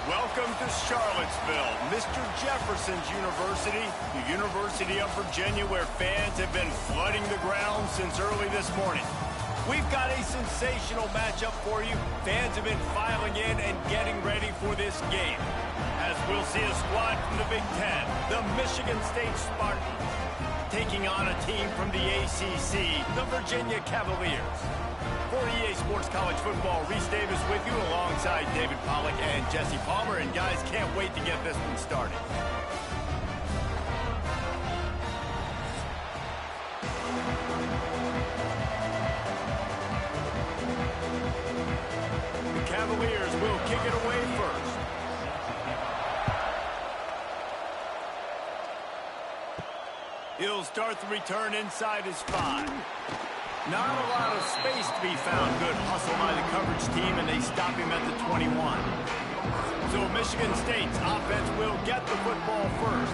Welcome to Charlottesville, Mr. Jefferson's University, the University of Virginia, where fans have been flooding the ground since early this morning. We've got a sensational matchup for you. Fans have been filing in and getting ready for this game. As we'll see a squad from the Big Ten, the Michigan State Spartans, taking on a team from the ACC, the Virginia Cavaliers. For EA Sports College Football, Reese Davis with you alongside David Pollack and Jesse Palmer. And guys, can't wait to get this one started. The Cavaliers will kick it away first. He'll start the return inside his 5. Not a lot of space to be found. Good hustle by the coverage team, and they stop him at the 21. So Michigan State's offense will get the football first.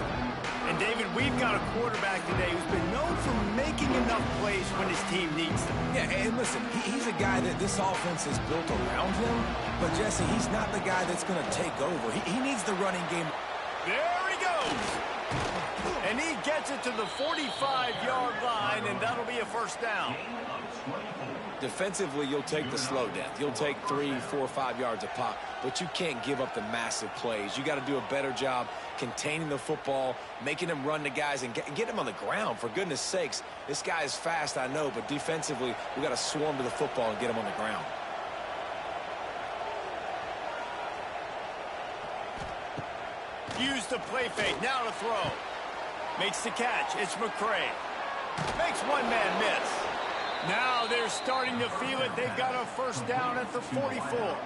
And David, we've got a quarterback today who's been known for making enough plays when his team needs them. Yeah, and listen, he's a guy that this offense is built around him. But, Jesse, he's not the guy that's going to take over. He needs the running game. There he goes. And he gets it to the 45-yard line, and that'll be a first down. Defensively, you'll take the slow death. You'll take 3, 4, 5 yards a pop, but you can't give up the massive plays. You got to do a better job containing the football, making them run the guys, and get them on the ground. For goodness sakes, this guy is fast, I know, but defensively, we got to swarm to the football and get him on the ground. Use the play fake, now to throw. Makes the catch, it's McCray. Makes one man miss. Now they're starting to feel it. They've got a first down at the 44.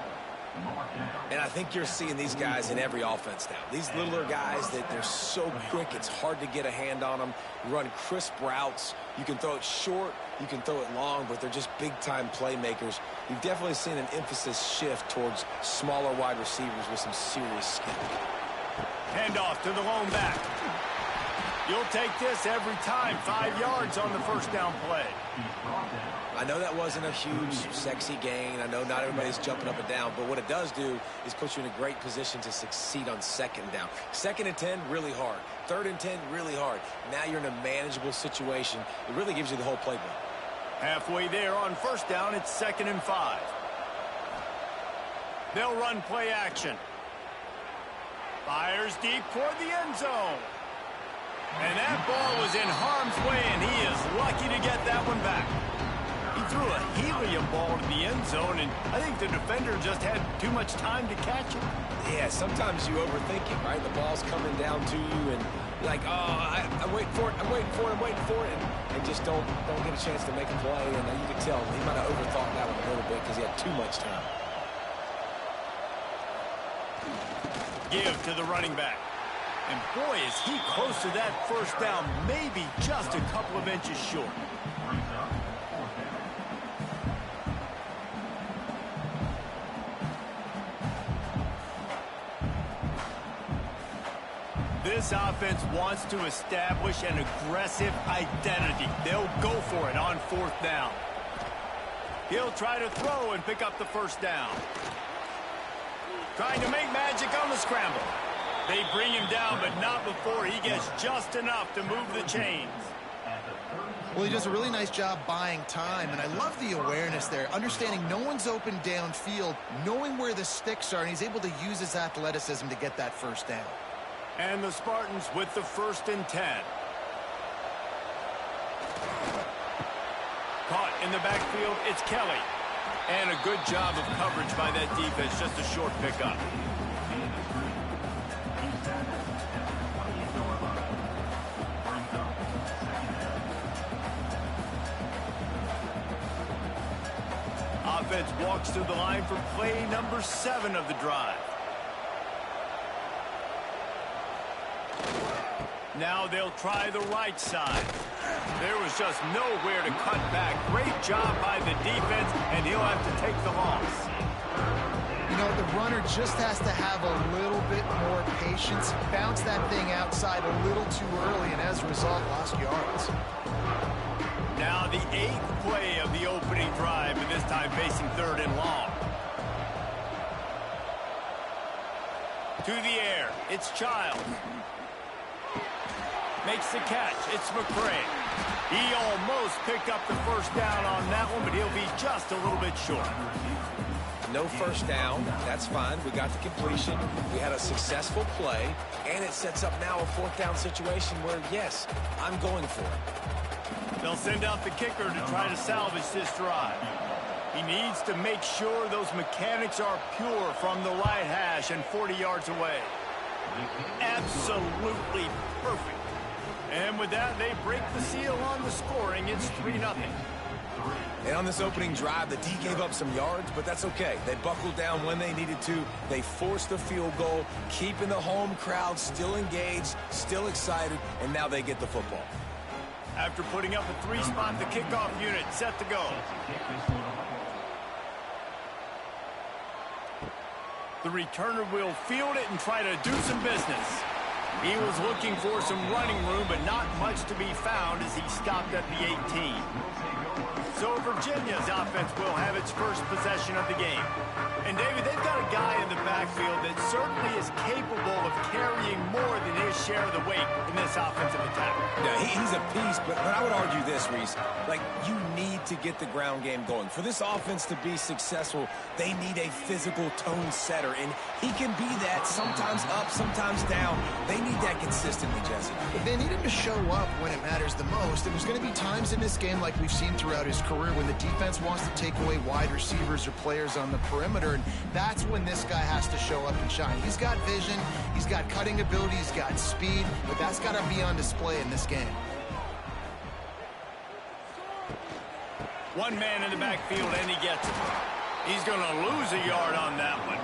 And I think you're seeing these guys in every offense now. These littler guys, that they're so quick, it's hard to get a hand on them. Run crisp routes. You can throw it short, you can throw it long, but they're just big-time playmakers. You've definitely seen an emphasis shift towards smaller wide receivers with some serious skill. Handoff to the lone back. You'll take this every time. 5 yards on the first down play. I know that wasn't a huge, sexy gain. I know not everybody's jumping up and down, but what it does do is put you in a great position to succeed on second down. 2nd and 10, really hard. 3rd and 10, really hard. Now you're in a manageable situation. It really gives you the whole playbook. Halfway there on first down, it's 2nd and 5. They'll run play action. Fires deep toward the end zone. And that ball was in harm's way, and he is lucky to get that one back. He threw a helium ball to the end zone, and I think the defender just had too much time to catch it. Yeah, sometimes you overthink it, right? The ball's coming down to you, and you're like, oh, I'm waiting for it, I'm waiting for it, I'm waiting for it, and just don't get a chance to make a play. And you can tell he might have overthought that one a little bit because he had too much time. Give to the running back. And boy, is he close to that first down, maybe just a couple of inches short. This offense wants to establish an aggressive identity. They'll go for it on 4th down. He'll try to throw and pick up the first down. Trying to make magic on the scramble. They bring him down, but not before he gets just enough to move the chains. Well, he does a really nice job buying time, and I love the awareness there, understanding no one's open downfield, knowing where the sticks are, and he's able to use his athleticism to get that first down. And the Spartans with the 1st and 10. Caught in the backfield, it's Kelly. And a good job of coverage by that defense, just a short pickup. Offense walks through the line for play number 7 of the drive. Now they'll try the right side. There was just nowhere to cut back. Great job by the defense, and he'll have to take the loss. You know, the runner just has to have a little bit more patience, bounce that thing outside a little too early, and as a result, lost yards. Now the 8th play of the opening drive, and this time facing 3rd and long. To the air. It's Childs. Makes the catch. It's McCray. He almost picked up the first down on that one, but he'll be just a little bit short. No first down. That's fine. We got the completion. We had a successful play, and it sets up now a fourth down situation where, yes, I'm going for it. They'll send out the kicker to try to salvage this drive. He needs to make sure those mechanics are pure from the right hash and 40 yards away. Absolutely perfect. And with that, they break the seal on the scoring. It's 3-0. And on this opening drive, the D gave up some yards, but that's okay. They buckled down when they needed to. They forced the field goal, keeping the home crowd still engaged, still excited, and now they get the football. After putting up a 3-spot, the kickoff unit set to go. The returner will field it and try to do some business. He was looking for some running room, but not much to be found as he stopped at the 18. So Virginia's offense will have its first possession of the game. And, David, they've got a guy in the backfield that certainly is capable of carrying more than his share of the weight in this offensive attack. Yeah, he's a piece, but I would argue this, Reese. Like, you need to get the ground game going. For this offense to be successful, they need a physical tone setter, and he can be that sometimes up, sometimes down. They need that consistently, Jesse. But they need him to show up when it matters the most. And there's going to be times in this game, like we've seen throughout his career, when the defense wants to take away wide receivers or players on the perimeter, and that's when this guy has to show up and shine. He's got vision, he's got cutting ability, he's got speed, but that's got to be on display in this game. One man in the backfield, and he gets it. He's going to lose a yard on that one.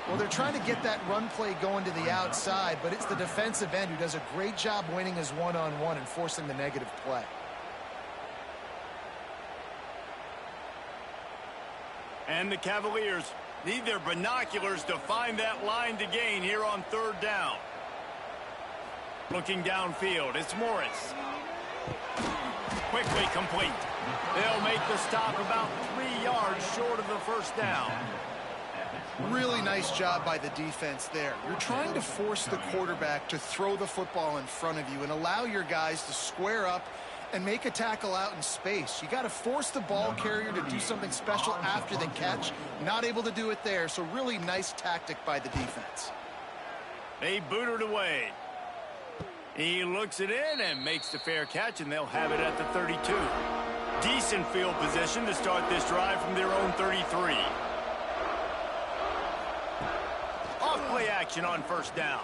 Well, they're trying to get that run play going to the outside, but it's the defensive end who does a great job winning his one-on-one and forcing the negative play. And the Cavaliers need their binoculars to find that line to gain here on third down. Looking downfield, it's Morris. Quickly complete. They'll make the stop about 3 yards short of the first down. Really nice job by the defense there. You're trying to force the quarterback to throw the football in front of you and allow your guys to square up and make a tackle out in space. You got to force the ball carrier to do something special after the catch. Not able to do it there, so really nice tactic by the defense. They boot it away. He looks it in and makes the fair catch, and they'll have it at the 32. Decent field position to start this drive from their own 33. Off-play action on first down.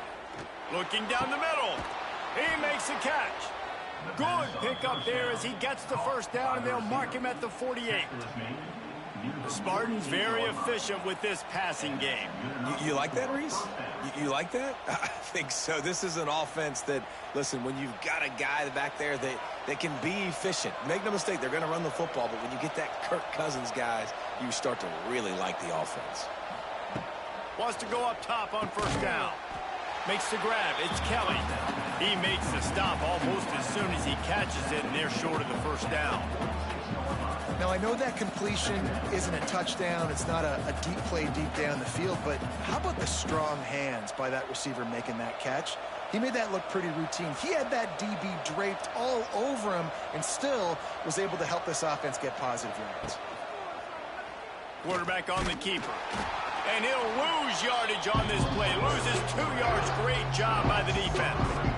Looking down the middle. He makes a catch. Good pickup there as he gets the first down, and they'll mark him at the 48. The Spartans very efficient with this passing game. You like that, Reese? You like that? I think so. This is an offense that, listen, when you've got a guy back there that can be efficient, make no mistake, they're going to run the football, but when you get that Kirk Cousins guys, you start to really like the offense. Wants to go up top on first down. Makes the grab. It's Kelly. He makes the stop almost as soon as he catches it, and they're short of the first down. Now, I know that completion isn't a touchdown. It's not a deep play deep down the field, but how about the strong hands by that receiver making that catch? He made that look pretty routine. He had that DB draped all over him and still was able to help this offense get positive yards. Quarterback on the keeper. And he'll lose yardage on this play. Loses 2 yards. Great job by the defense.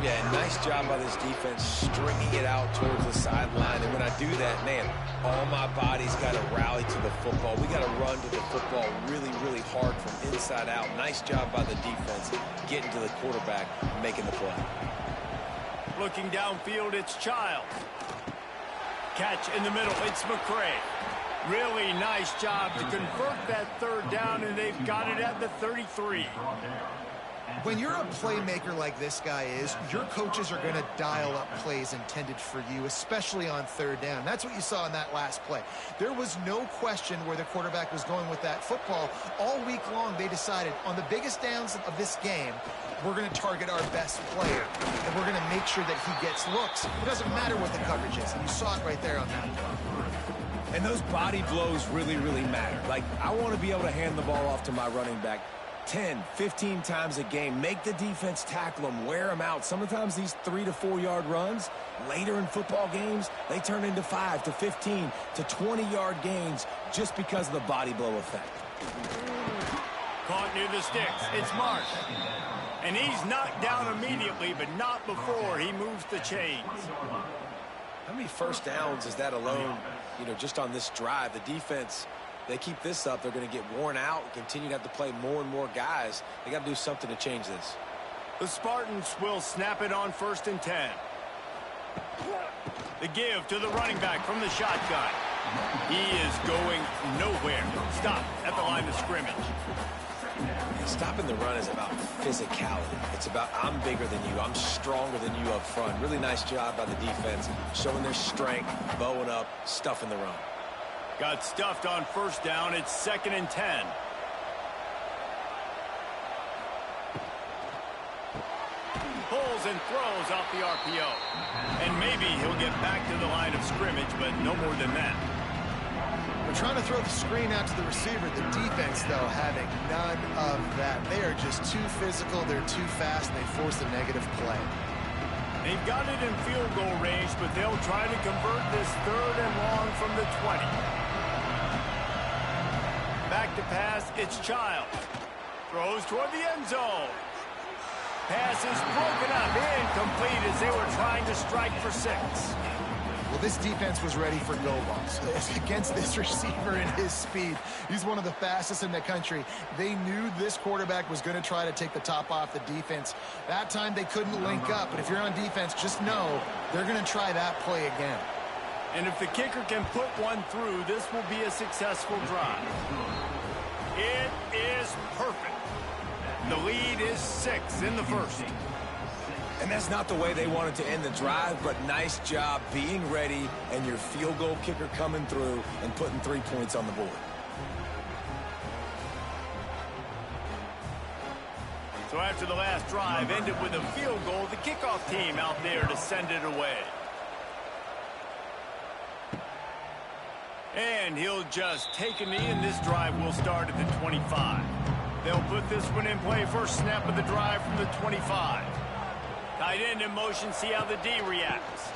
Yeah, nice job by this defense stringing it out towards the sideline. And when I do that, man, all my body's got to rally to the football. We got to run to the football really, really hard from inside out. Nice job by the defense getting to the quarterback, making the play. Looking downfield, it's Childs. Catch in the middle, it's McCray. Really nice job to convert that third down, and they've got it at the 33. When you're a playmaker like this guy is, your coaches are going to dial up plays intended for you, especially on third down. That's what you saw in that last play. There was no question where the quarterback was going with that football. All week long, they decided on the biggest downs of this game, we're going to target our best player, and we're going to make sure that he gets looks. It doesn't matter what the coverage is, and you saw it right there on that play. And those body blows really, really matter. Like, I want to be able to hand the ball off to my running back 10, 15 times a game. Make the defense tackle them, wear them out. Sometimes these 3 to 4 yard runs, later in football games, they turn into 5 to 15 to 20-yard gains just because of the body blow effect. Caught near the sticks. It's Marsh. And he's knocked down immediately, but not before he moves the chains. How many first downs is that alone, just on this drive? The defense, they keep this up, they're going to get worn out and continue to have to play more and more guys. They got to do something to change this. The Spartans will snap it on 1st and 10. The give to the running back from the shotgun. He is going nowhere. Stop at the line of scrimmage. Stopping the run is about physicality. It's about I'm bigger than you. I'm stronger than you up front. Really nice job by the defense, showing their strength, bowing up, stuffing the run. Got stuffed on 1st down. It's 2nd and 10. Pulls and throws off the RPO. And maybe he'll get back to the line of scrimmage, but no more than that. We're trying to throw the screen out to the receiver. The defense, though, having none of that. They are just too physical. They're too fast. And they force a negative play. They've got it in field goal range, but they'll try to convert this 3rd and long from the 20. Back to pass. It's Childs. Throws toward the end zone. Pass is broken up. Incomplete as they were trying to strike for 6. Well, this defense was ready for go balls. Against this receiver and his speed, he's one of the fastest in the country. They knew this quarterback was going to try to take the top off the defense. That time they couldn't link up, but if you're on defense, just know they're going to try that play again. And if the kicker can put one through, this will be a successful drive. It is perfect. The lead is 6 in the 1st. And that's not the way they wanted to end the drive, but nice job being ready and your field goal kicker coming through and putting 3 points on the board. So after the last drive ended with a field goal, the kickoff team out there to send it away. And he'll just take a knee, and this drive will start at the 25. They'll put this one in play. First snap of the drive from the 25. Tight end in motion, see how the D reacts.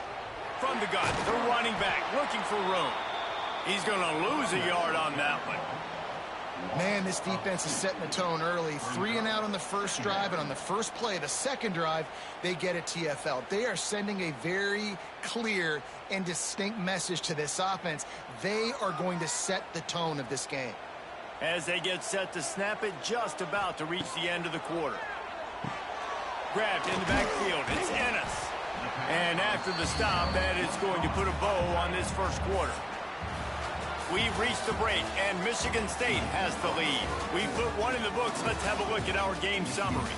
From the gun, the running back looking for room. He's going to lose a yard on that one. Man, this defense is setting the tone early. 3 and out on the first drive, and on the first play, the second drive, they get a TFL. They are sending a very clear and distinct message to this offense. They are going to set the tone of this game. As they get set to snap it, just about to reach the end of the quarter. Grabbed in the backfield, it's Ennis. And after the stop, that is going to put a bow on this first quarter. We've reached the break, and Michigan State has the lead. We put one in the books. Let's have a look at our game summary.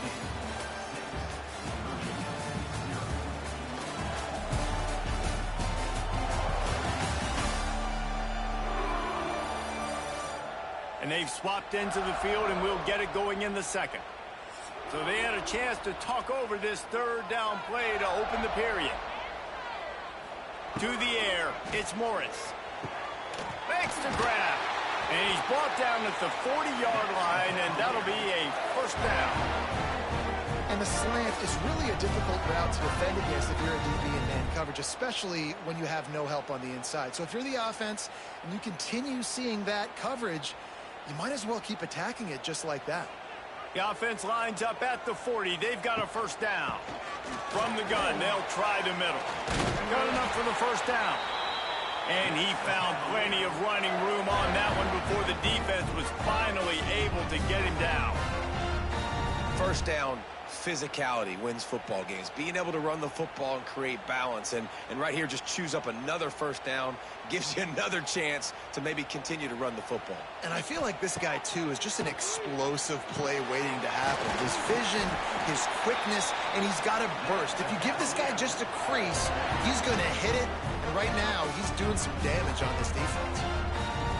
And they've swapped into the field, and we'll get it going in the second. So they had a chance to talk over this 3rd down play to open the period. To the air, it's Morris. Makes the grab. And he's brought down at the 40-yard line, and that'll be a first down. And the slant is really a difficult route to defend against if you're a DB in man coverage, especially when you have no help on the inside. So if you're the offense and you continue seeing that coverage, you might as well keep attacking it just like that. The offense lines up at the 40. They've got a first down. From the gun, they'll try the middle. Got enough for the first down. And he found plenty of running room on that one before the defense was finally able to get him down. First down, physicality wins football games. Being able to run the football and create balance. And right here, just choose up another first down. Gives you another chance to maybe continue to run the football. And I feel like this guy, too, is just an explosive play waiting to happen. His vision, his quickness, and he's got to burst. If you give this guy just a crease, he's going to hit it. And right now, he's doing some damage on this defense.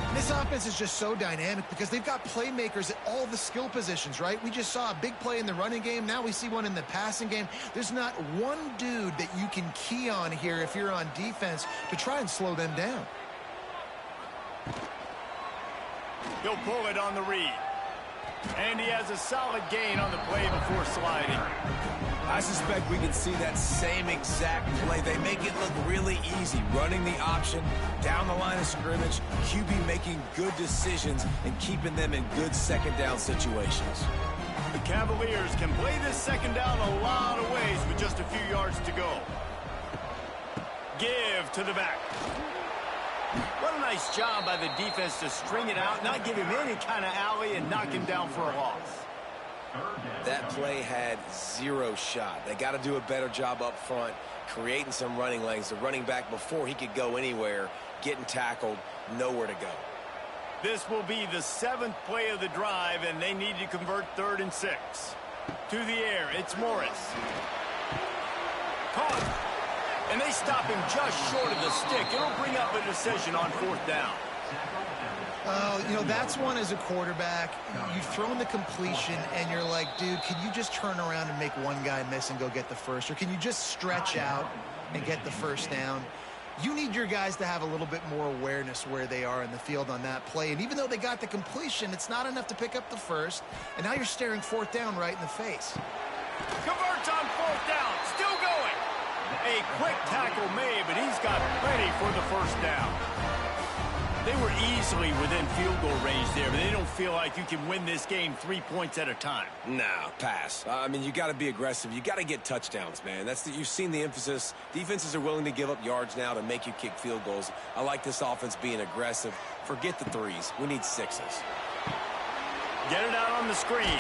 And this offense is just so dynamic because they've got playmakers at all the skill positions, right? We just saw a big play in the running game. Now we see one in the passing game. There's not one dude that you can key on here if you're on defense to try and slow them down. He'll pull it on the read. And he has a solid gain on the play before sliding. I suspect we can see that same exact play. They make it look really easy, running the option down the line of scrimmage, QB making good decisions and keeping them in good second down situations. The Cavaliers can play this second down a lot of ways with just a few yards to go. Give to the back. What a nice job by the defense to string it out, not give him any kind of alley, and knock him down for a loss. That play had zero shot. They got to do a better job up front, creating some running lanes. The running back, before he could go anywhere, getting tackled, nowhere to go. This will be the 7th play of the drive, and they need to convert 3rd and 6. To the air, it's Morris. Caught. And they stop him just short of the stick. It'll bring up a decision on 4th down. You know, that's one as a quarterback. You've thrown the completion, and you're like, dude, can you just turn around and make one guy miss and go get the first? Or can you just stretch out and get the first down? You need your guys to have a little bit more awareness where they are in the field on that play. And even though they got the completion, it's not enough to pick up the first. And now you're staring 4th down right in the face. Converts on 4th down. Still going. A quick tackle made, but he's got plenty for the first down. They were easily within field goal range there, but they don't feel like you can win this game 3 points at a time. No, pass. I mean, you got to be aggressive. You got to get touchdowns, man. You've seen the emphasis. Defenses are willing to give up yards now to make you kick field goals. I like this offense being aggressive. Forget the 3s. We need 6s. Get it out on the screen.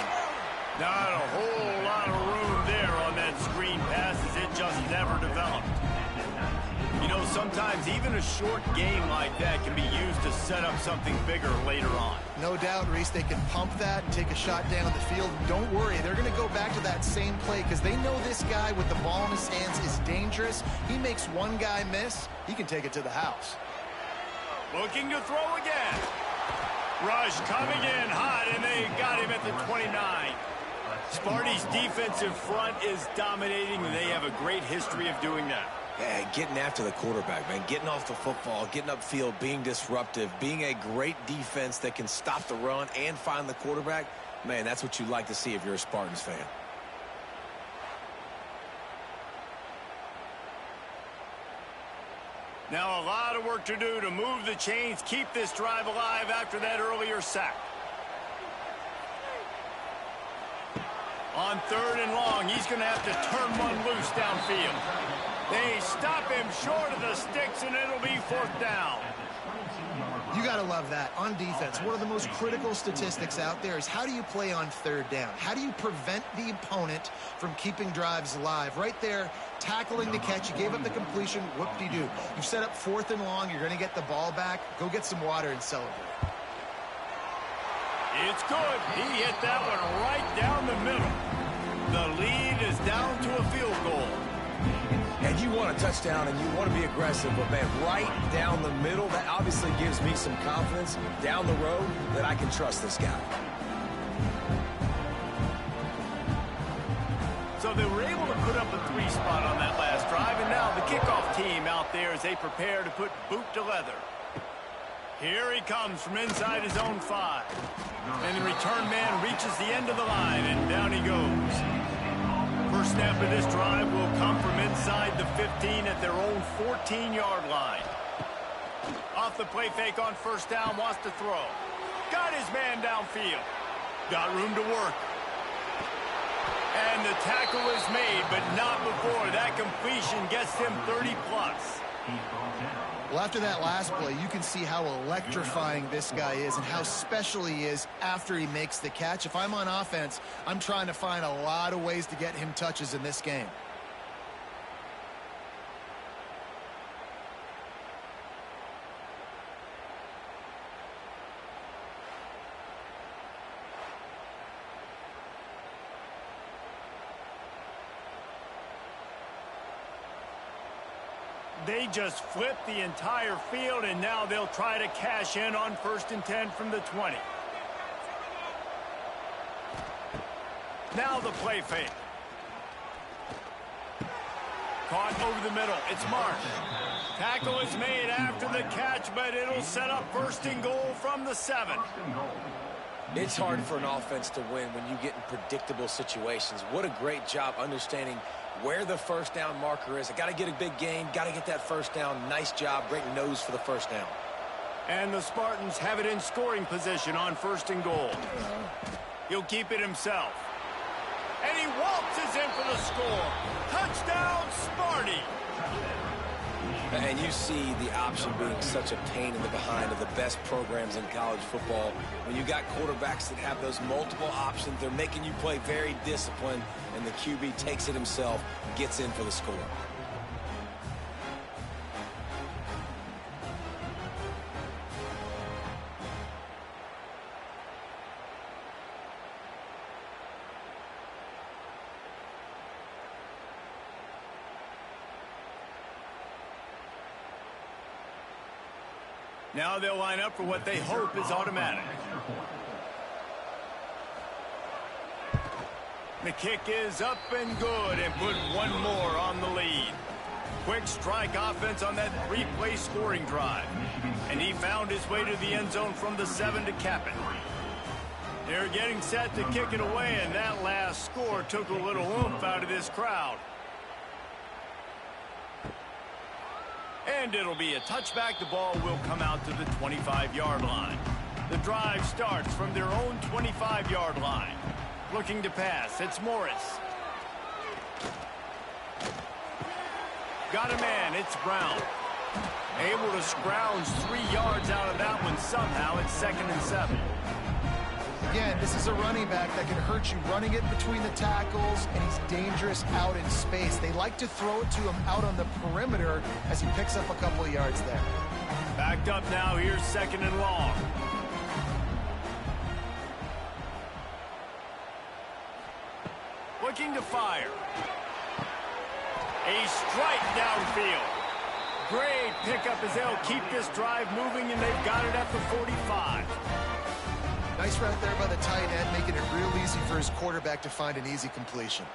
Not a whole lot of room there on that screen pass, as it just never developed. You know, sometimes even a short game like that can be used to set up something bigger later on. No doubt, Reese, they can pump that and take a shot down the field. Don't worry, they're going to go back to that same play because they know this guy with the ball in his hands is dangerous. He makes one guy miss, he can take it to the house. Looking to throw again. Rush coming in hot, and they got him at the 29. Sparty's defensive front is dominating, and they have a great history of doing that. Yeah, getting after the quarterback, man. Getting off the football, getting upfield, being disruptive, being a great defense that can stop the run and find the quarterback. Man, that's what you like to see if you're a Spartans fan. Now a lot of work to do to move the chains, keep this drive alive after that earlier sack. On 3rd and long, he's going to have to turn one loose downfield. They stop him short of the sticks, and it'll be 4th down. You got to love that. On defense, one of the most critical statistics out there is how do you play on 3rd down? How do you prevent the opponent from keeping drives alive? Right there, tackling the catch. You gave up the completion. Whoop-de-doo. You set up 4th and long. You're going to get the ball back. Go get some water and celebrate. It's good. He hit that one right down the middle. The lead is down to a field goal. And you want a touchdown and you want to be aggressive, but man, right down the middle, that obviously gives me some confidence down the road that I can trust this guy. So they were able to put up a 3 spot on that last drive, and now the kickoff team out there as they prepare to put boot to leather. Here he comes from inside his own 5. And the return man reaches the end of the line, and down he goes. First snap of this drive will come from inside the 15 at their own 14-yard line. Off the play fake on 1st down, wants to throw. Got his man downfield. Got room to work. And the tackle is made, but not before that completion gets him 30-plus. Well, after that last play, you can see how electrifying this guy is and how special he is after he makes the catch. If I'm on offense, I'm trying to find a lot of ways to get him touches in this game. They just flipped the entire field, and now they'll try to cash in on 1st and 10 from the 20. Now the play fake. Caught over the middle. It's Mark. Tackle is made after the catch, but it'll set up 1st and goal from the 7. It's hard for an offense to win when you get in predictable situations. What a great job understanding where the first down marker is. I got to get a big gain, got to get that first down. Nice job, great nose for the first down. And the Spartans have it in scoring position on 1st and goal. He'll keep it himself. And he waltzes in for the score. Touchdown, Sparty! And you see the option being such a pain in the behind of the best programs in college football. When you got quarterbacks that have those multiple options, they're making you play very disciplined, and the QB takes it himself, gets in for the score. Now they'll line up for what they hope is automatic. The kick is up and good, and put one more on the lead. Quick strike offense on that 3-play scoring drive. And he found his way to the end zone from the 7 to cap it. They're getting set to kick it away, and that last score took a little oomph out of this crowd. And it'll be a touchback. The ball will come out to the 25-yard line. The drive starts from their own 25-yard line. Looking to pass. It's Morris. Got a man. It's Brown. Able to scrounge 3 yards out of that one somehow. It's 2nd and 7. Again, this is a running back that can hurt you running it between the tackles, and he's dangerous out in space. They like to throw it to him out on the perimeter as he picks up a couple of yards there. Backed up now. Here's 2nd and long. Looking to fire. A strike downfield. Great pickup as they'll keep this drive moving, and they've got it at the 45. Nice route there by the tight end, making it real easy for his quarterback to find an easy completion.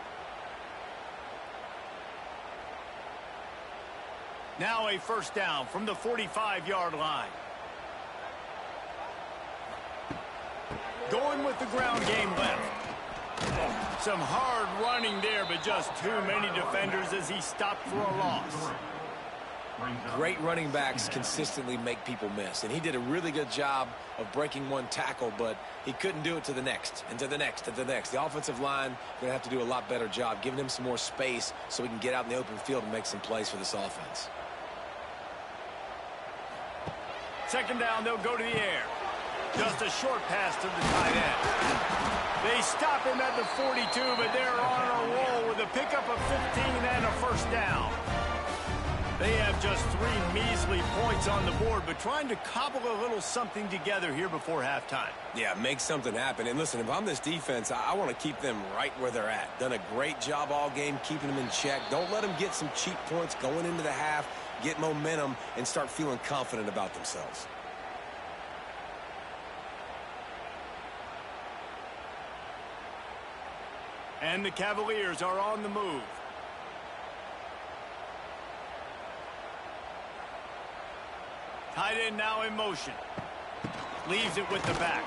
Now a first down from the 45-yard line. Going with the ground game left. Some hard running there, but just too many defenders as he stopped for a loss. Great running backs consistently make people miss, and he did a really good job of breaking one tackle, but he couldn't do it to the next, and to the next, and to the next. The offensive line going to have to do a lot better job, giving him some more space so he can get out in the open field and make some plays for this offense. 2nd down, they'll go to the air. Just a short pass to the tight end. They stop him at the 42, but they're on a roll with a pickup of 15 and a first down. They have just 3 measly points on the board, but trying to cobble a little something together here before halftime. Yeah, make something happen. And listen, if I'm this defense, I want to keep them right where they're at. Done a great job all game keeping them in check. Don't let them get some cheap points going into the half, get momentum, and start feeling confident about themselves. And the Cavaliers are on the move. Tight end now in motion. Leaves it with the back.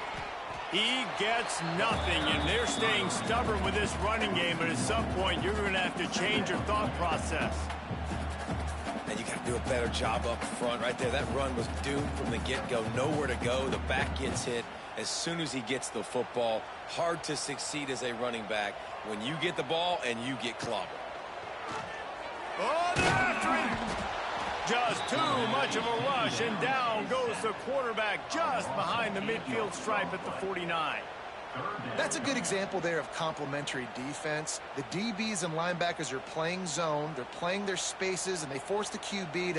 He gets nothing, and they're staying stubborn with this running game, but at some point you're going to have to change your thought process. And you got to do a better job up front right there. That run was doomed from the get-go. Nowhere to go. The back gets hit as soon as he gets the football. Hard to succeed as a running back when you get the ball and you get clobbered. Oh, they're after him! Just too much of a rush, and down goes the quarterback just behind the midfield stripe at the 49. That's a good example there of complementary defense. The DBs and linebackers are playing zone. They're playing their spaces, and they force the QB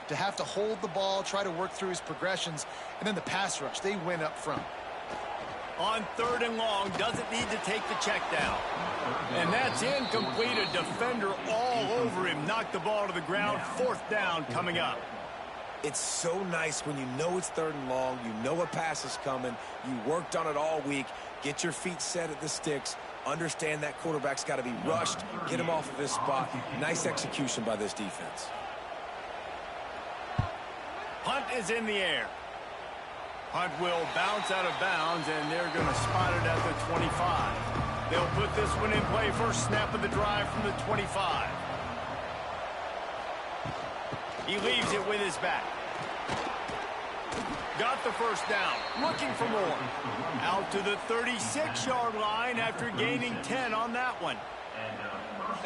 to have to hold the ball, try to work through his progressions, and then the pass rush, they win up front. On 3rd and long, doesn't need to take the check down. And that's incomplete. A defender all over him. Knocked the ball to the ground. 4th down coming up. It's so nice when you know it's 3rd and long, you know a pass is coming, you worked on it all week, get your feet set at the sticks, understand that quarterback's got to be rushed, get him off of his spot. Nice execution by this defense. Punt is in the air. Hunt will bounce out of bounds, and they're going to spot it at the 25. They'll put this one in play. First snap of the drive from the 25. He leaves it with his back. Got the first down. Looking for more. Out to the 36-yard line after gaining 10 on that one.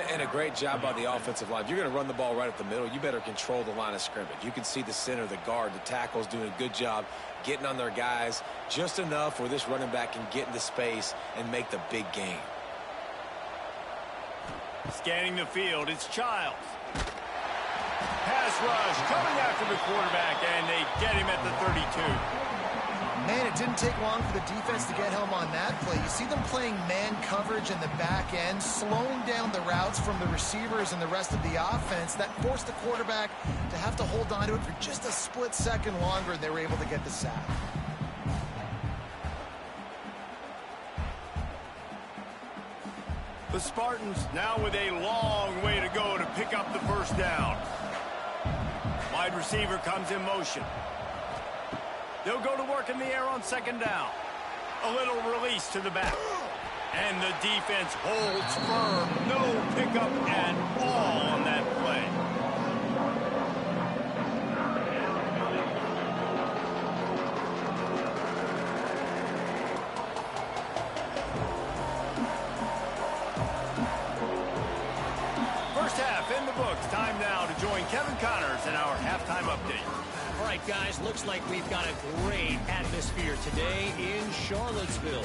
And a great job by the offensive line. If you're going to run the ball right up the middle, you better control the line of scrimmage. You can see the center, the guard, the tackles doing a good job getting on their guys just enough where this running back can get into space and make the big gain. Scanning the field, it's Childs. Pass rush coming after the quarterback, and they get him at the 32. Man, it didn't take long for the defense to get home on that play. You see them playing man coverage in the back end, slowing down the routes from the receivers and the rest of the offense. That forced the quarterback to have to hold on to it for just a split second longer, and they were able to get the sack. The Spartans now with a long way to go to pick up the first down. Wide receiver comes in motion. They'll go to work in the air on second down. A little release to the back. And the defense holds firm. No pickup at all on that play. First half in the books. Time now to join Kevin Connors in our halftime update. All right, guys, looks like we've got a great atmosphere today in Charlottesville.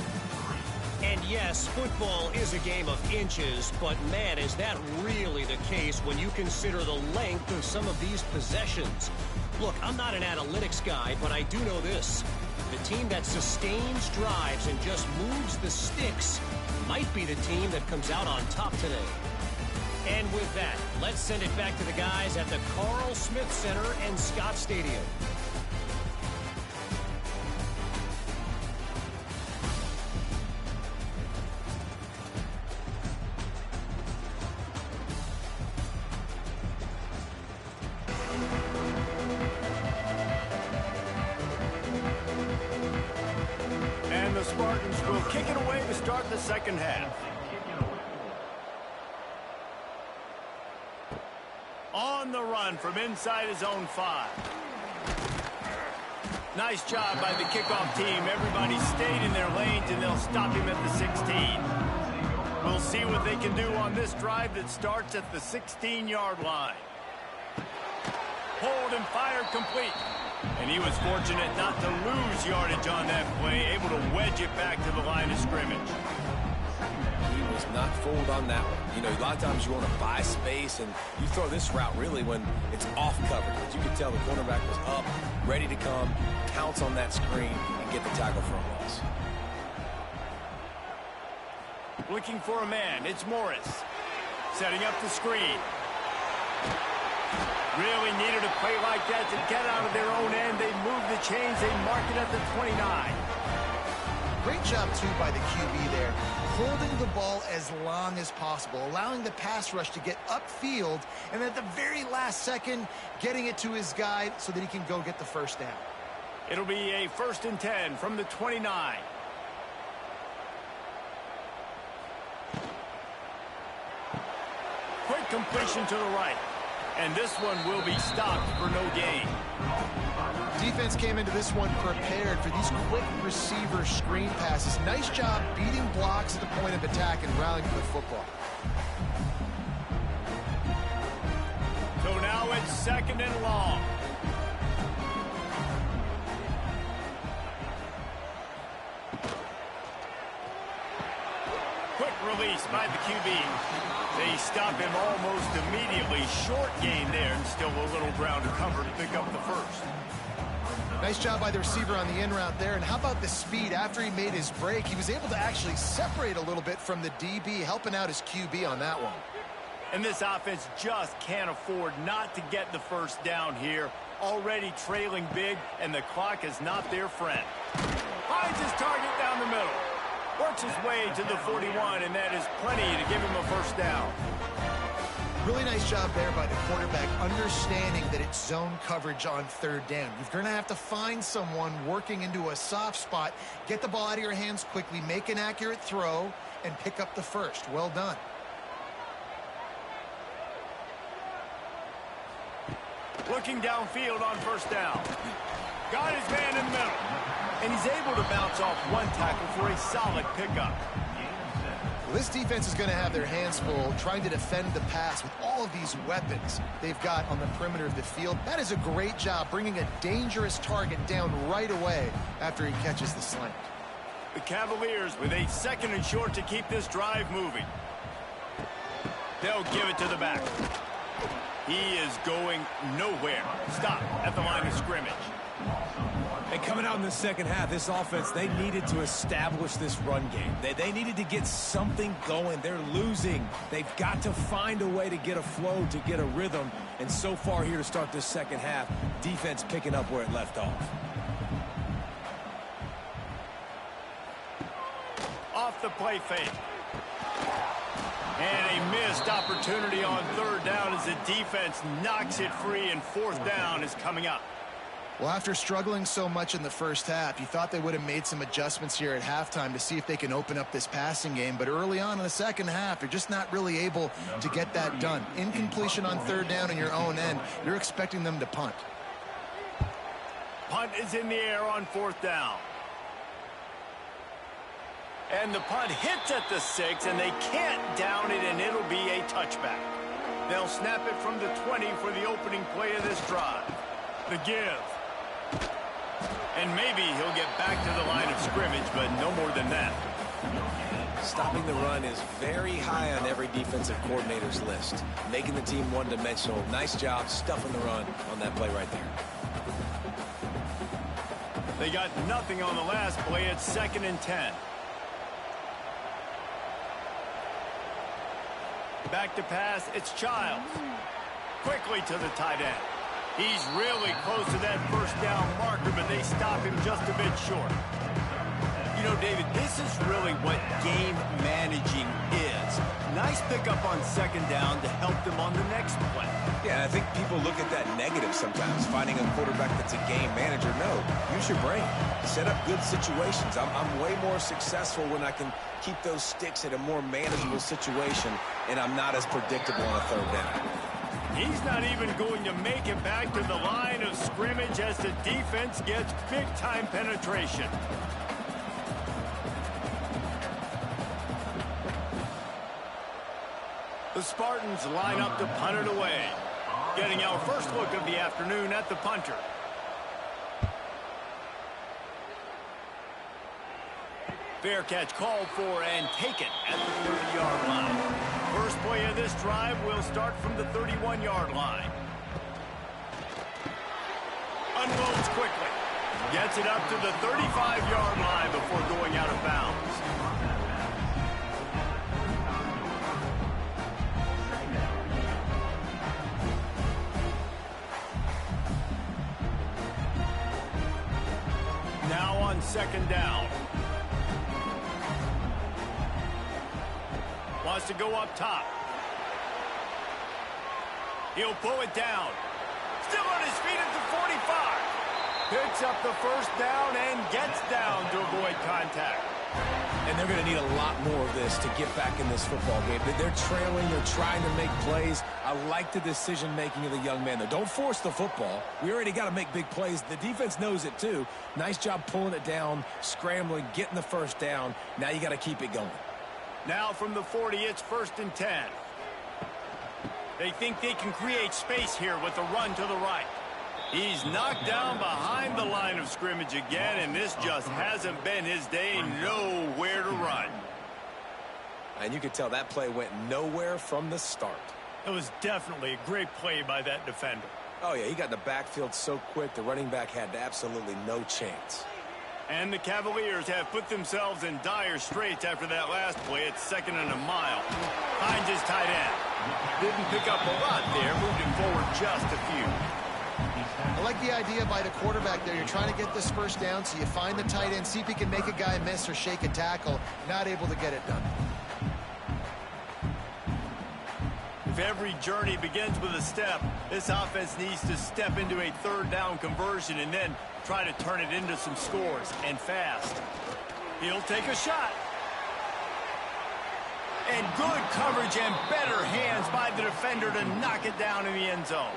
And yes, football is a game of inches, but man, is that really the case when you consider the length of some of these possessions. Look, I'm not an analytics guy, but I do know this. The team that sustains drives and just moves the sticks might be the team that comes out on top today. And with that, let's send it back to the guys at the Carl Smith Center and Scott Stadium. And the Spartans will kick it away to start the second half. On the run from inside his own 5. Nice job by the kickoff team. Everybody stayed in their lanes, and they'll stop him at the 16. We'll see what they can do on this drive that starts at the 16-yard line. Hold and fire complete. And he was fortunate not to lose yardage on that play, able to wedge it back to the line of scrimmage. He was not fooled on that one. You know, a lot of times you want to buy space, and you throw this route really when it's off coverage. But you can tell the cornerback was up, ready to come, pounce on that screen, and get the tackle for a loss. Looking for a man, it's Morris. Setting up the screen. Really needed a play like that to get out of their own end. They move the chains, they mark it at the 29. Great job, too, by the QB there, holding the ball as long as possible, allowing the pass rush to get upfield, and at the very last second, getting it to his guy so that he can go get the first down. It'll be a 1st and 10 from the 29. Quick completion to the right. And this one will be stopped for no gain. Defense came into this one prepared for these quick receiver screen passes. Nice job beating blocks at the point of attack and rallying to the football. So now it's 2nd and long. Quick release by the QB. They stop him almost immediately. Short gain there, and still a little ground to cover to pick up the first. Nice job by the receiver on the in route there. And how about the speed? After he made his break, he was able to actually separate a little bit from the DB, helping out his QB on that one. And this offense just can't afford not to get the first down here. Already trailing big, and the clock is not their friend. Finds his target down the middle. Works his way to the 41, and that is plenty to give him a first down. Really nice job there by the quarterback, understanding that it's zone coverage on third down. You're going to have to find someone working into a soft spot, get the ball out of your hands quickly, make an accurate throw, and pick up the first. Well done. Looking downfield on first down. Got his man in the middle. And he's able to bounce off one tackle for a solid pickup. Well, this defense is going to have their hands full trying to defend the pass with all of these weapons they've got on the perimeter of the field. That is a great job bringing a dangerous target down right away after he catches the slant. The Cavaliers with a 2nd and short to keep this drive moving. They'll give it to the back. He is going nowhere. Stop at the line of scrimmage. And coming out in the second half, this offense, they needed to establish this run game. They needed to get something going. They're losing. They've got to find a way to get a flow, to get a rhythm. And so far here to start this second half, defense picking up where it left off. Off the play fake. And a missed opportunity on third down as the defense knocks it free, and fourth down is coming up. Well, after struggling so much in the first half, you thought they would have made some adjustments here at halftime to see if they can open up this passing game. But early on in the second half, you're just not really able to get that done. Incompletion on third down in your own end, you're expecting them to punt. Punt is in the air on fourth down. And the punt hits at the 6, and they can't down it, and it'll be a touchback. They'll snap it from the 20 for the opening play of this drive. The give. And maybe he'll get back to the line of scrimmage, but no more than that. Stopping the run is very high on every defensive coordinator's list. Making the team one-dimensional. Nice job stuffing the run on that play right there. They got nothing on the last play. It's 2nd and 10. Back to pass, it's Childs. Quickly to the tight end. He's really close to that first down marker, but they stop him just a bit short. You know, David, this is really what game managing is. Nice pickup on 2nd down to help them on the next play. Yeah, I think people look at that negative sometimes, finding a quarterback that's a game manager. No, use your brain. Set up good situations. I'm way more successful when I can keep those sticks in a more manageable situation, and I'm not as predictable on a third down. He's not even going to make it back to the line of scrimmage as the defense gets big-time penetration. The Spartans line up to punt it away. Getting our first look of the afternoon at the punter. Fair catch called for and taken at the 30-yard line. First play of this drive will start from the 31-yard line. Unloads quickly. Gets it up to the 35-yard line before going out of bounds. Now on 2nd down. Wants to go up top. He'll pull it down. Still on his feet at the 45. Picks up the first down and gets down to avoid contact. And they're going to need a lot more of this to get back in this football game. They're trailing. They're trying to make plays. I like the decision-making of the young man, though. Don't force the football. We already got to make big plays. The defense knows it, too. Nice job pulling it down, scrambling, getting the first down. Now you got to keep it going. Now from the 40, it's 1st and 10. They think they can create space here with a run to the right. He's knocked down behind the line of scrimmage again, and this just hasn't been his day. Nowhere to run. And you could tell that play went nowhere from the start. It was definitely a great play by that defender. Oh, yeah, he got in the backfield so quick, the running back had absolutely no chance. And the Cavaliers have put themselves in dire straits after that last play. It's 2nd and a mile. Finds his tight end. Didn't pick up a lot there, moved him forward just a few. I like the idea by the quarterback there. You're trying to get this first down, so you find the tight end, see if he can make a guy miss or shake a tackle. Not able to get it done. if every journey begins with a step, this offense needs to step into a third down conversion and then try to turn it into some scores, and fast. He'll take a shot. And good coverage and better hands by the defender to knock it down in the end zone.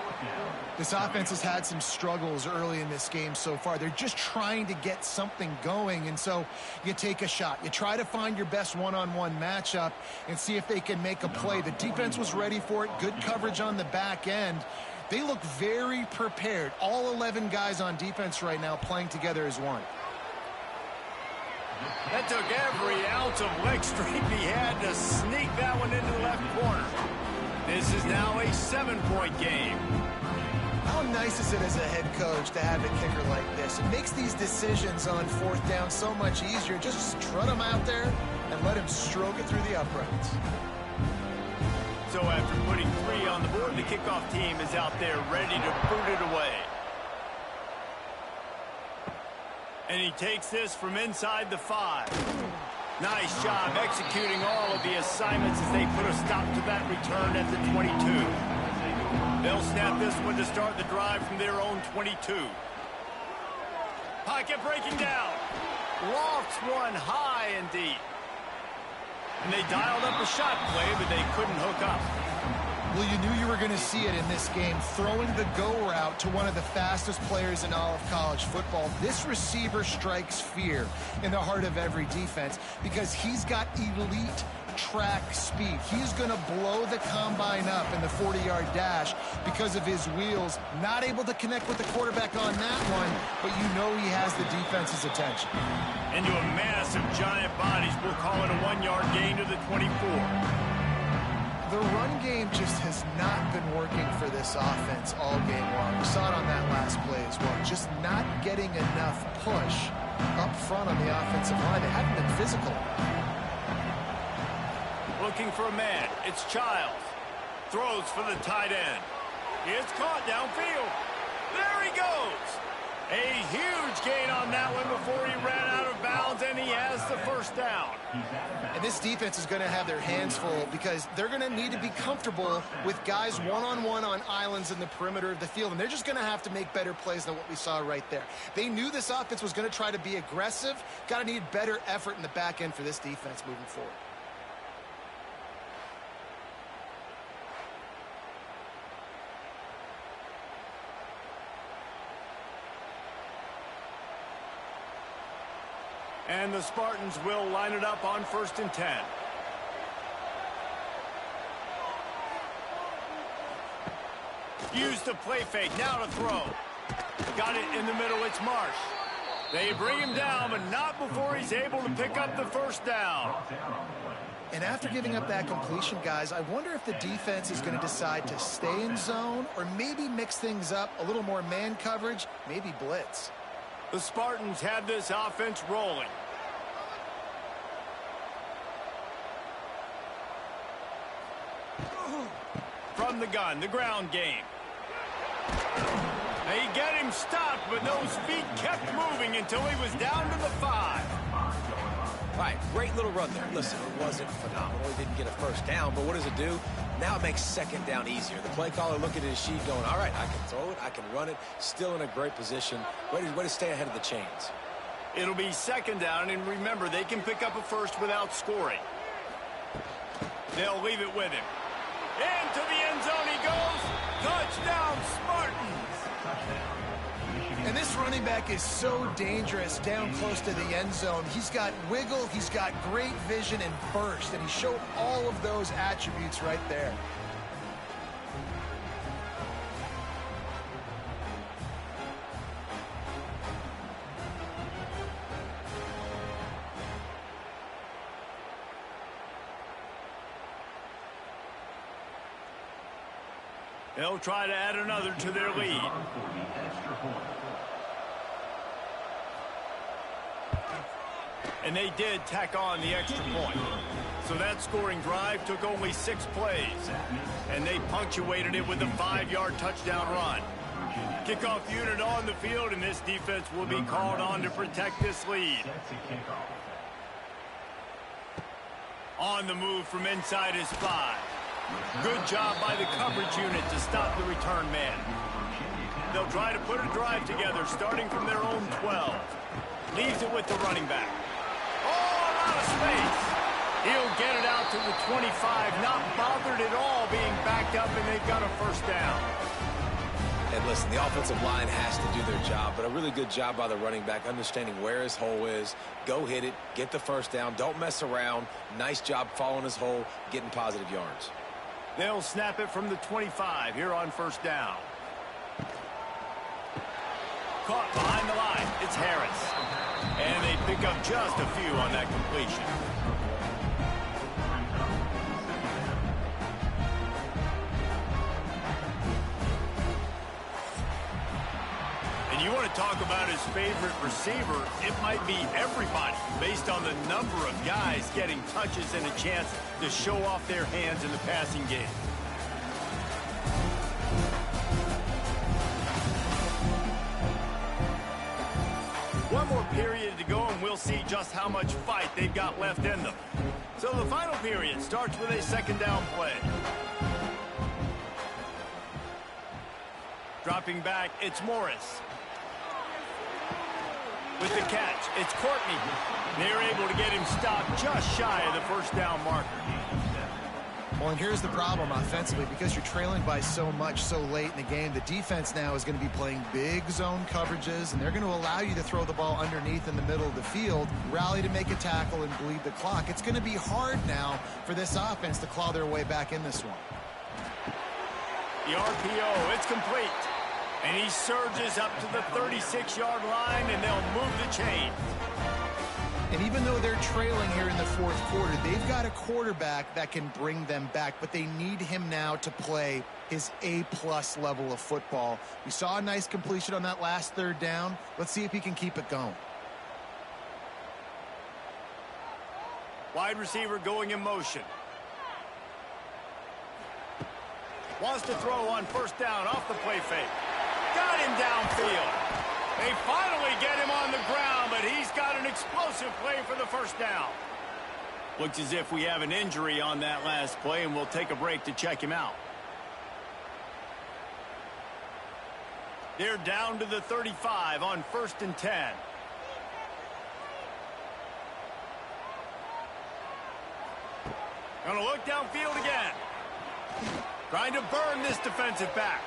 This offense has had some struggles early in this game so far. They're just trying to get something going, and so you take a shot. You try to find your best one-on-one matchup and see if they can make a play. The defense was ready for it. Good coverage on the back end. They look very prepared. All 11 guys on defense right now playing together as one. That took every ounce of leg strength he had to sneak that one into the left corner. This is now a 7-point game. How nice is it as a head coach to have a kicker like this? It makes these decisions on fourth down so much easier. Just strut him out there and let him stroke it through the uprights. So after putting 3 on the board, the kickoff team is out there ready to boot it away. And he takes this from inside the 5. Nice job executing all of the assignments as they put a stop to that return at the 22. They'll snap this one to start the drive from their own 22. Pocket breaking down. Lofts one high and deep. And they dialed up a shot play, but they couldn't hook up. Well, you knew you were going to see it in this game, throwing the go route to one of the fastest players in all of college football. This receiver strikes fear in the heart of every defense because he's got elite track speed. He's going to blow the combine up in the 40-yard dash because of his wheels. Not able to connect with the quarterback on that one, but you know he has the defense's attention. Into a massive giant bodies. We'll call it a 1-yard gain to the 24. The run game just has not been working for this offense all game long. We saw it on that last play as well. Just not getting enough push up front on the offensive line. They haven't been physical. Looking for a man. It's Childs. Throws for the tight end. It's caught downfield. There he goes. A huge gain on that one before he ran out of bounds, and he has the first down. And this defense is going to have their hands full because they're going to need to be comfortable with guys one-on-one on islands in the perimeter of the field, and they're just going to have to make better plays than what we saw right there. They knew this offense was going to try to be aggressive. Got to need better effort in the back end for this defense moving forward. And the Spartans will line it up on 1st and 10. Use the play fake. Now to throw. Got it in the middle. It's Marsh. They bring him down, but not before he's able to pick up the first down. And after giving up that completion, guys, I wonder if the defense is going to decide to stay in zone or maybe mix things up, a little more man coverage, maybe blitz. The Spartans have this offense rolling. From the gun, the ground game. They get him stopped, but those feet kept moving until he was down to the 5. All right, great little run there. Listen, it wasn't phenomenal. He didn't get a first down, but what does it do? Now it makes second down easier. The play caller looking at his sheet going, all right, I can throw it, I can run it, still in a great position. Way to stay ahead of the chains. It'll be second down, and remember, they can pick up a first without scoring. They'll leave it with him. Into the end zone he goes. Touchdown, Spartans. And this running back is so dangerous down close to the end zone. He's got wiggle, he's got great vision and burst, and he showed all of those attributes right there. They'll try to add another to their lead. And they did tack on the extra point. So that scoring drive took only 6 plays. And they punctuated it with a 5-yard touchdown run. Kickoff unit on the field, and this defense will be called on to protect this lead. On the move from inside his 5. Good job by the coverage unit to stop the return man. They'll try to put a drive together starting from their own 12. Leaves it with the running back. Oh, a lot of space. He'll get it out to the 25, not bothered at all being backed up, and they've got a first down. And listen, the offensive line has to do their job, but a really good job by the running back understanding where his hole is. Go hit it, get the first down, don't mess around. Nice job following his hole, getting positive yards. They'll snap it from the 25 here on first down. Caught behind the line. It's Harris. And they pick up just a few on that completion. And you want to talk about his favorite receiver, it might be everybody based on the number of guys getting touches and a chance to show off their hands in the passing game. One more period to go, and we'll see just how much fight they've got left in them. So the final period starts with a second down play. Dropping back, it's Morris. With the catch, it's Courtney. They're able to get him stopped just shy of the first down marker. Well, and here's the problem offensively. Because you're trailing by so much so late in the game, the defense now is going to be playing big zone coverages, and they're going to allow you to throw the ball underneath in the middle of the field, rally to make a tackle, and bleed the clock. It's going to be hard now for this offense to claw their way back in this one. The RPO, it's complete. And he surges up to the 36-yard line, and they'll move the chain. And even though they're trailing here in the fourth quarter, they've got a quarterback that can bring them back, but they need him now to play his A-plus level of football. We saw a nice completion on that last third down. Let's see if he can keep it going. Wide receiver going in motion. Wants to throw on first down off the play fake. Got him downfield. They finally get him on the ground, but he's got an explosive play for the first down. Looks as if we have an injury on that last play, and we'll take a break to check him out. They're down to the 35 on 1st and 10. Gonna look downfield again. Trying to burn this defensive back.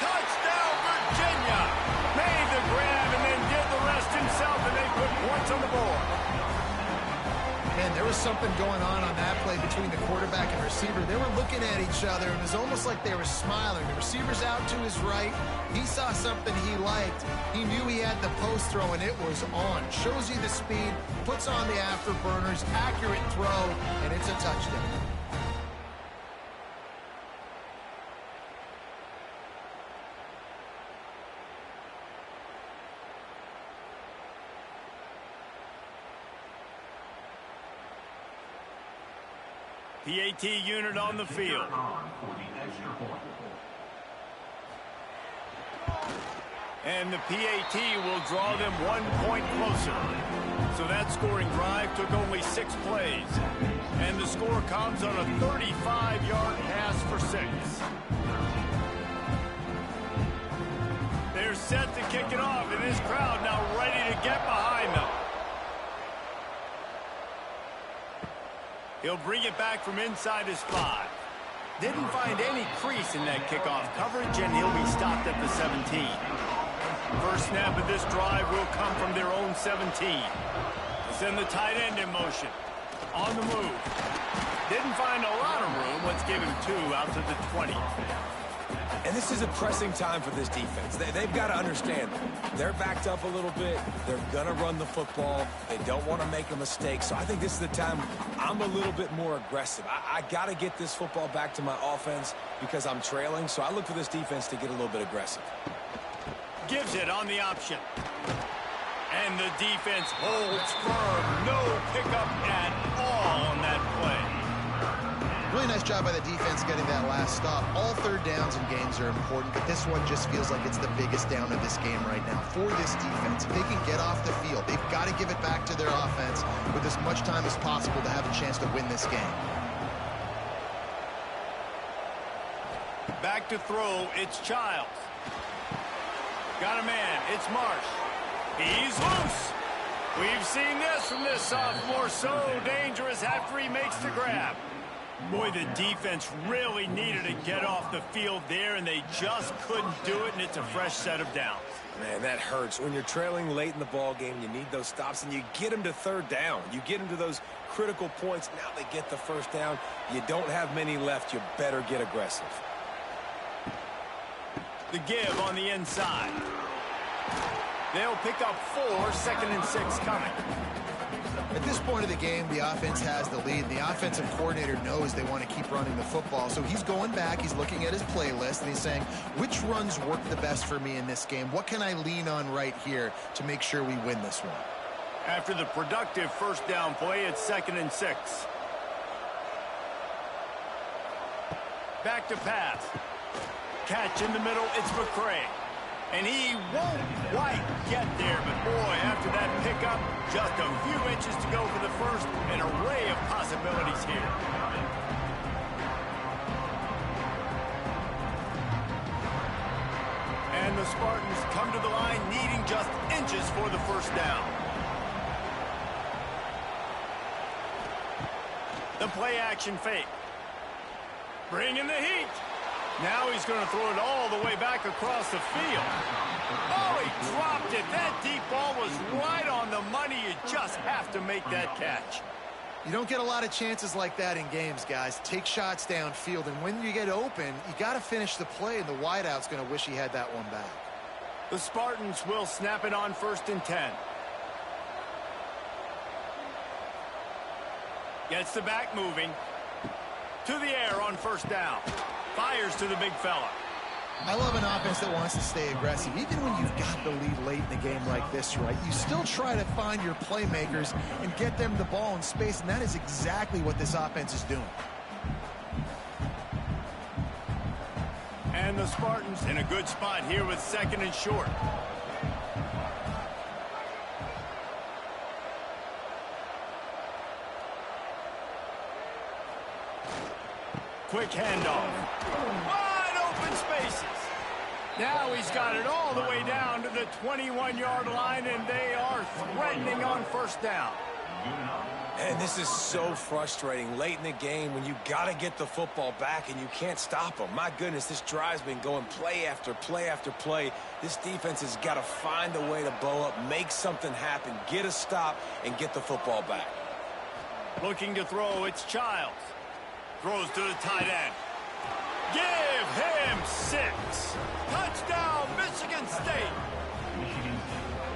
Touchdown, Virginia! Made the grab and then did the rest himself, and they put points on the board. Man, there was something going on that play between the quarterback and receiver. They were looking at each other, and it was almost like they were smiling. The receiver's out to his right. He saw something he liked. He knew he had the post throw, and it was on. Shows you the speed, puts on the afterburners, accurate throw, and it's a touchdown. PAT unit on the field. And the PAT will draw them 1 point closer. So that scoring drive took only 6 plays. And the score comes on a 35-yard pass for 6. They're set to kick it off, and this crowd now ready to get behind them. He'll bring it back from inside his 5. Didn't find any crease in that kickoff coverage, and he'll be stopped at the 17. First snap of this drive will come from their own 17. They send the tight end in motion. On the move. Didn't find a lot of room. Let's give him 2 out to the 20. And this is a pressing time for this defense. They've got to understand they're backed up a little bit. They're going to run the football. They don't want to make a mistake. So I think this is the time I'm a little bit more aggressive. I got to get this football back to my offense because I'm trailing. So I look for this defense to get a little bit aggressive. Gives it on the option. And the defense holds firm. No pickup at all on that play. Really nice job by the defense getting that last stop. All third downs in games are important, but this one just feels like it's the biggest down of this game right now for this defense. If they can get off the field, they've got to give it back to their offense with as much time as possible to have a chance to win this game. Back to throw, it's Childs. Got a man, it's Marsh. He's loose. We've seen this from this sophomore, so dangerous after he makes the grab. Boy, the defense really needed to get off the field there, and they just couldn't do it, and it's a fresh set of downs. Man, that hurts. When you're trailing late in the ball game, you need those stops, and you get them to third down. You get them to those critical points. Now they get the first down. You don't have many left. You better get aggressive. The give on the inside. They'll pick up 4, 2nd and 6 coming. At this point of the game, the offense has the lead. The offensive coordinator knows they want to keep running the football. So he's going back, he's looking at his playlist, and he's saying, which runs work the best for me in this game? What can I lean on right here to make sure we win this one? After the productive first down play, it's 2nd and 6. Back to pass. Catch in the middle, it's McCray. And he won't quite get there, but boy, after that pickup, just a few inches to go for the first, an array of possibilities here. And the Spartans come to the line needing just inches for the first down. The play action fake. Bringing the heat. Now he's going to throw it all the way back across the field. Oh, he dropped it. That deep ball was right on the money. You just have to make that catch. You don't get a lot of chances like that in games, guys. Take shots downfield, and when you get open, you got to finish the play, and the wideout's going to wish he had that one back. The Spartans will snap it on 1st and 10. Gets the back moving. To the air on 1st down. Fires to the big fella. I love an offense that wants to stay aggressive. Even when you've got the lead late in the game like this, right, you still try to find your playmakers and get them the ball in space, and that is exactly what this offense is doing. And the Spartans in a good spot here with 2nd and short. Quick handoff. Wide open spaces. Now he's got it all the way down to the 21-yard line, and they are threatening on 1st down. And this is so frustrating late in the game when you got to get the football back and you can't stop them. My goodness, this drive's been going play after play after play. This defense has got to find a way to blow up, make something happen, get a stop, and get the football back. Looking to throw, it's Childs. Throws to the tight end. Give him 6. Touchdown, Michigan State.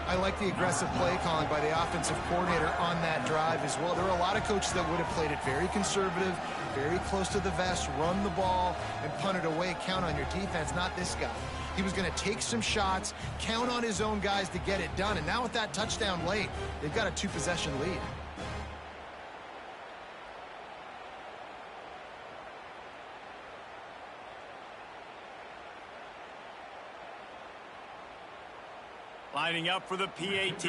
I like the aggressive play calling by the offensive coordinator on that drive as well. There are a lot of coaches that would have played it very conservative, very close to the vest, run the ball, and punt it away, count on your defense. Not this guy. He was going to take some shots, count on his own guys to get it done. And now with that touchdown late, they've got a 2-possession lead. Lining up for the PAT.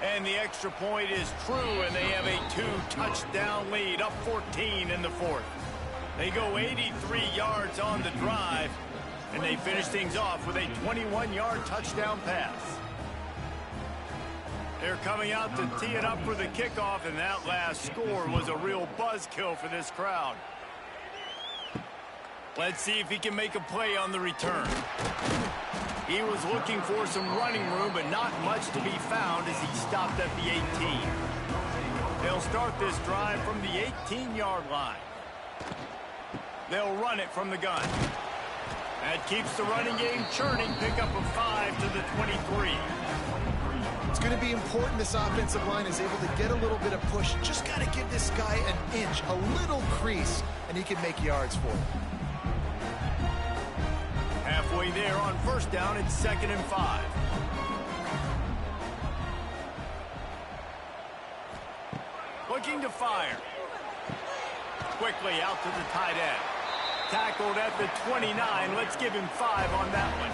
And the extra point is true, and they have a 2-touchdown lead, up 14 in the 4th. They go 83 yards on the drive, and they finish things off with a 21-yard touchdown pass. They're coming out to tee it up for the kickoff, and that last score was a real buzzkill for this crowd. Let's see if he can make a play on the return. He was looking for some running room, but not much to be found as he stopped at the 18. They'll start this drive from the 18-yard line. They'll run it from the gun. That keeps the running game churning. Pick up a 5 to the 23. It's going to be important this offensive line is able to get a little bit of push. Just got to give this guy an inch, a little crease, and he can make yards for it. Halfway there on 1st down, it's 2nd and 5. Looking to fire. Quickly out to the tight end. Tackled at the 29. Let's give him 5 on that one.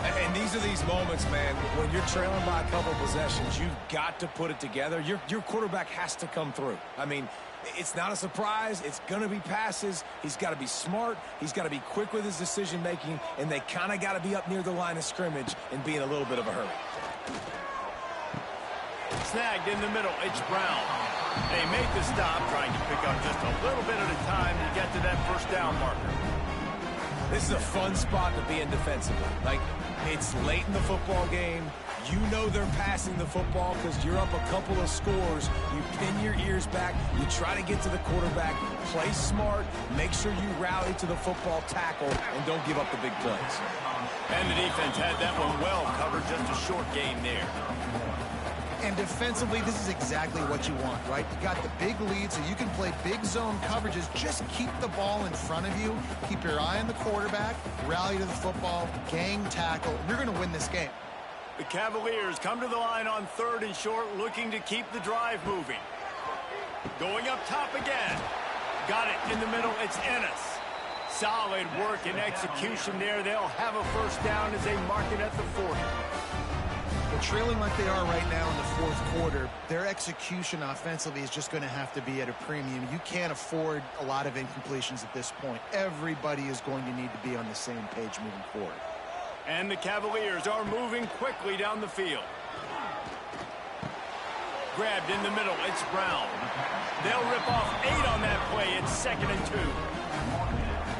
And And these are these moments, man, when you're trailing by a couple possessions, you've got to put it together. Your quarterback has to come through. I mean, it's not a surprise. It's going to be passes. He's got to be smart. He's got to be quick with his decision-making, and they kind of got to be up near the line of scrimmage and be in a little bit of a hurry. Snagged in the middle. It's Brown. They make the stop, trying to pick up just a little bit at a time to get to that first down marker. This is a fun spot to be in defensively. Like, it's late in the football game. You know they're passing the football because you're up a couple of scores. You pin your ears back. You try to get to the quarterback. Play smart. Make sure you rally to the football tackle and don't give up the big plays. And the defense had that one well covered. Just a short gain there. And defensively, this is exactly what you want, right? You got the big lead, so you can play big zone coverages. Just keep the ball in front of you. Keep your eye on the quarterback. Rally to the football. Gang tackle. You're going to win this game. The Cavaliers come to the line on 3rd and short, looking to keep the drive moving. Going up top again. Got it in the middle. It's Ennis. Solid work and execution there. They'll have a first down as they mark it at the 40. Well, trailing like they are right now in the 4th quarter, their execution offensively is just going to have to be at a premium. You can't afford a lot of incompletions at this point. Everybody is going to need to be on the same page moving forward. And the Cavaliers are moving quickly down the field. Grabbed in the middle. It's Brown. They'll rip off 8 on that play. It's 2nd and 2.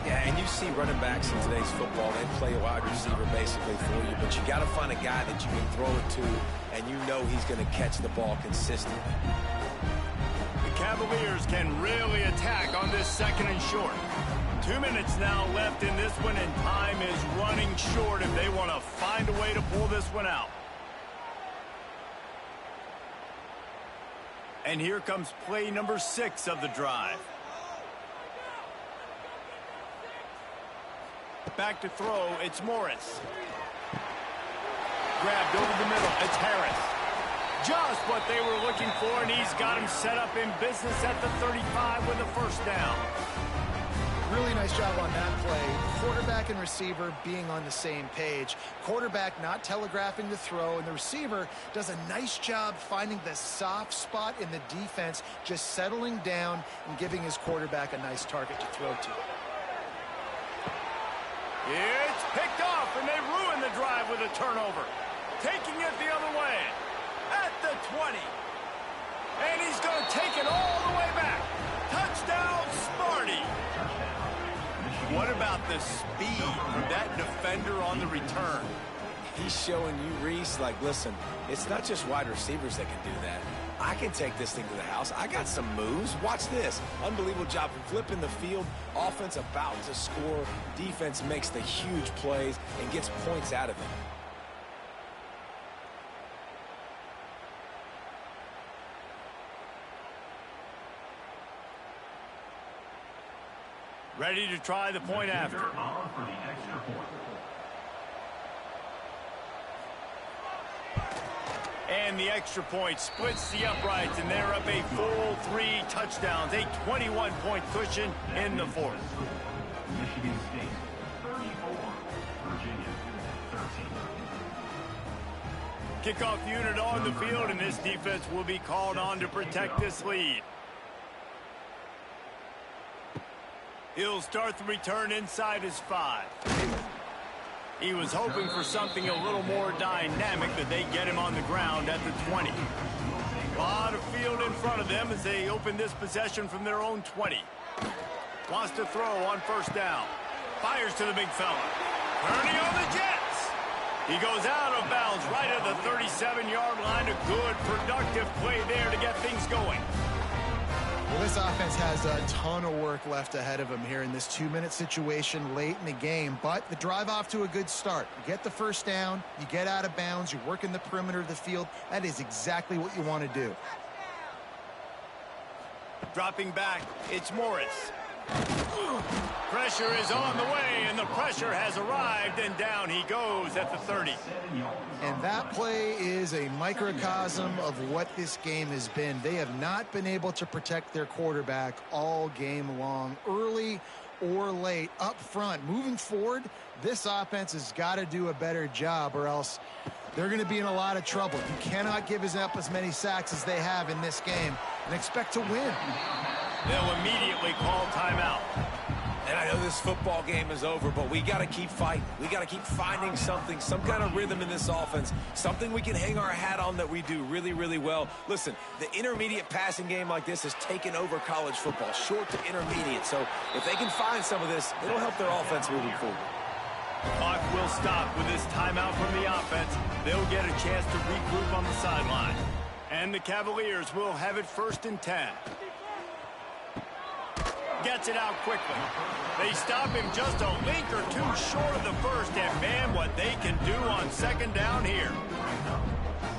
Yeah, and you see running backs in today's football, they play a wide receiver basically for you, but you got to find a guy that you can throw it to, and you know he's going to catch the ball consistently. The Cavaliers can really attack on this 2nd and short. 2 minutes now left in this one, and time is running short if they want to find a way to pull this one out. And here comes play number 6 of the drive. Back to throw, it's Morris. Grabbed over the middle, it's Harris. Just what they were looking for, and he's got him set up in business at the 35 with a first down. Really nice job on that play. Quarterback and receiver being on the same page. Quarterback not telegraphing the throw, and the receiver does a nice job finding the soft spot in the defense, just settling down and giving his quarterback a nice target to throw to. It's picked off, and they ruin the drive with a turnover. Taking it the other way at the 20. And he's going to take it all the way back. Touchdown, Smarty. What about the speed of that defender on the return? He's showing you, Reese, like, listen, it's not just wide receivers that can do that. I can take this thing to the house. I got some moves. Watch this. Unbelievable job flipping the field. Offense about to score. Defense makes the huge plays and gets points out of it. Ready to try the point after. And the extra point splits the uprights, and they're up a full 3 touchdowns, a 21-point cushion in the 4th. Michigan State 34, Virginia 13. Kickoff unit on the field, and this defense will be called on to protect this lead. He'll start the return inside his 5. He was hoping for something a little more dynamic, but they get him on the ground at the 20. A lot of field in front of them as they open this possession from their own 20. Wants to throw on first down. Fires to the big fella. Purdy on the Jets. He goes out of bounds right at the 37-yard line. A good, productive play there to get things going. Well, this offense has a ton of work left ahead of them here in this 2-minute situation late in the game, but the drive off to a good start. You get the first down, you get out of bounds, you work in the perimeter of the field. That is exactly what you want to do. Dropping back, it's Morris. Pressure is on the way, and the pressure has arrived, and down he goes at the 30. And that play is a microcosm of what this game has been. They have not been able to protect their quarterback all game long. Early, or late up front. Moving forward, this offense has got to do a better job or else they're going to be in a lot of trouble. You cannot give up as many sacks as they have in this game and expect to win. They'll immediately call timeout. And I know this football game is over, but we got to keep fighting. We got to keep finding something, some kind of rhythm in this offense, something we can hang our hat on that we do really, really well. Listen, the intermediate passing game like this has taken over college football, short to intermediate. So if they can find some of this, it'll help their offense moving forward. Clock will stop with this timeout from the offense. They'll get a chance to regroup on the sideline. And the Cavaliers will have it 1st and 10. Gets it out quickly. They stop him just a link or two short of the first, and man, what they can do on 2nd down here.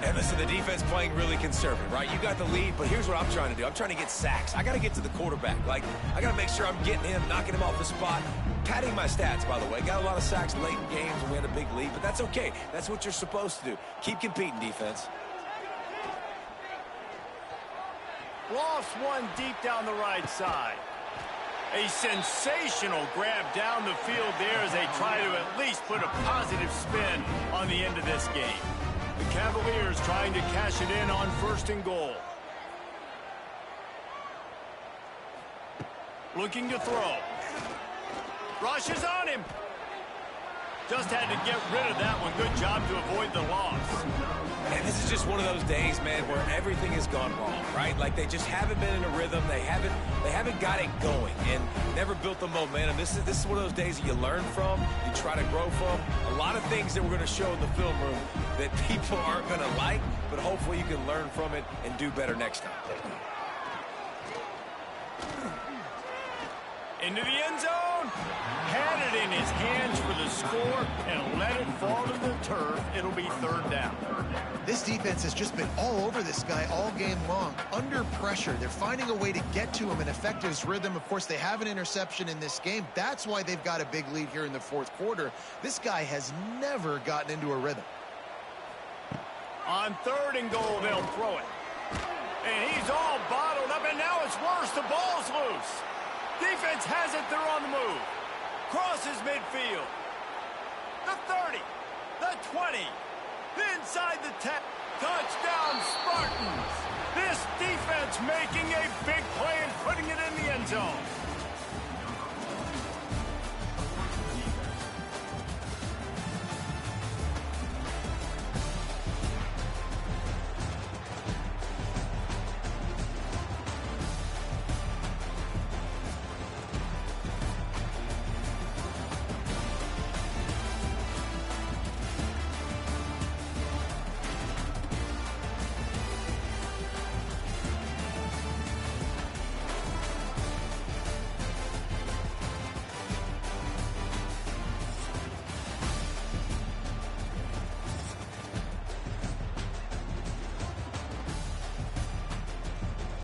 And listen, the defense playing really conservative, right? You got the lead, but here's what I'm trying to do. I'm trying to get sacks. I got to get to the quarterback. Like, I got to make sure I'm getting him, knocking him off the spot. Padding my stats, by the way. Got a lot of sacks late in games when we had a big lead, but that's okay. That's what you're supposed to do. Keep competing, defense. Lost one deep down the right side. A sensational grab down the field there as they try to at least put a positive spin on the end of this game. The Cavaliers trying to cash it in on 1st and goal. Looking to throw. Rushes on him. Just had to get rid of that one. Good job to avoid the loss. And this is just one of those days, man, where everything has gone wrong, right? Like they just haven't been in a rhythm. They haven't got it going and never built the momentum. This is one of those days that you learn from, you try to grow from. A lot of things that we're going to show in the film room that people aren't going to like, but hopefully you can learn from it and do better next time. Into the end zone. Had it in his hands for the score and let it fall to the turf. It'll be 3rd down. This defense has just been all over this guy all game long. Under pressure, they're finding a way to get to him and affect his rhythm. Of course, they have an interception in this game. That's why they've got a big lead here in the 4th quarter. This guy has never gotten into a rhythm. On 3rd and goal, they'll throw it. And he's all bottled up, and now it's worse. The ball's loose. Defense has it. They're on the move. Crosses midfield. The 30. The 20. Inside the 10. Touchdown, Spartans. This defense making a big play and putting it in the end zone.